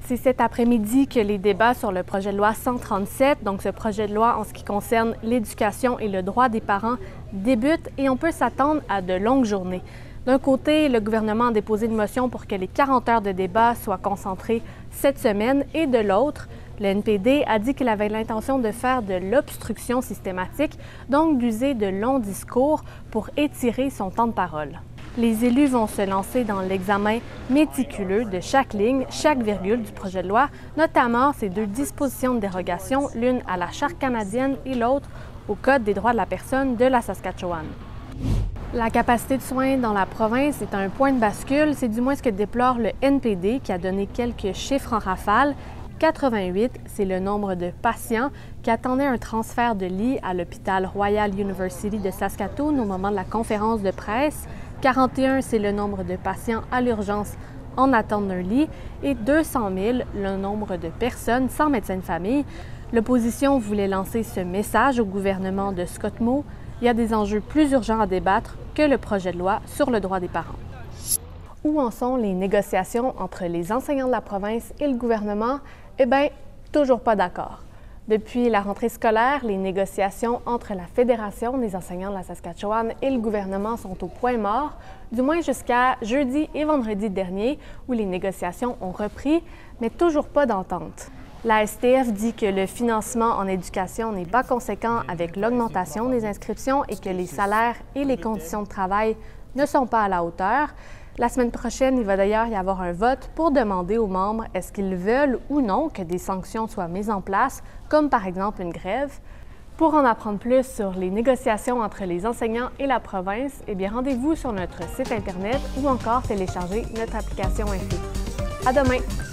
C'est cet après-midi que les débats sur le projet de loi 137, donc ce projet de loi en ce qui concerne l'éducation et le droit des parents, débutent et on peut s'attendre à de longues journées. D'un côté, le gouvernement a déposé une motion pour que les 40 heures de débat soient concentrées cette semaine et de l'autre, le NPD a dit qu'il avait l'intention de faire de l'obstruction systématique, donc d'user de longs discours pour étirer son temps de parole. Les élus vont se lancer dans l'examen méticuleux de chaque ligne, chaque virgule du projet de loi, notamment ces deux dispositions de dérogation, l'une à la Charte canadienne et l'autre au Code des droits de la personne de la Saskatchewan. La capacité de soins dans la province est un point de bascule, c'est du moins ce que déplore le NPD qui a donné quelques chiffres en rafale. 88, c'est le nombre de patients qui attendaient un transfert de lit à l'hôpital Royal University de Saskatoon au moment de la conférence de presse. 41, c'est le nombre de patients à l'urgence en attente d'un lit. Et 200 000, le nombre de personnes sans médecin de famille. L'opposition voulait lancer ce message au gouvernement de Scott Moe. Il y a des enjeux plus urgents à débattre que le projet de loi sur le droit des parents. Où en sont les négociations entre les enseignants de la province et le gouvernement? Eh bien, toujours pas d'accord. Depuis la rentrée scolaire, les négociations entre la Fédération des enseignants de la Saskatchewan et le gouvernement sont au point mort, du moins jusqu'à jeudi et vendredi dernier, où les négociations ont repris, mais toujours pas d'entente. La STF dit que le financement en éducation n'est pas conséquent avec l'augmentation des inscriptions et que les salaires et les conditions de travail ne sont pas à la hauteur. La semaine prochaine, il va d'ailleurs y avoir un vote pour demander aux membres est-ce qu'ils veulent ou non que des sanctions soient mises en place, comme par exemple une grève. Pour en apprendre plus sur les négociations entre les enseignants et la province, eh bien rendez-vous sur notre site Internet ou encore télécharger notre application Info. À demain!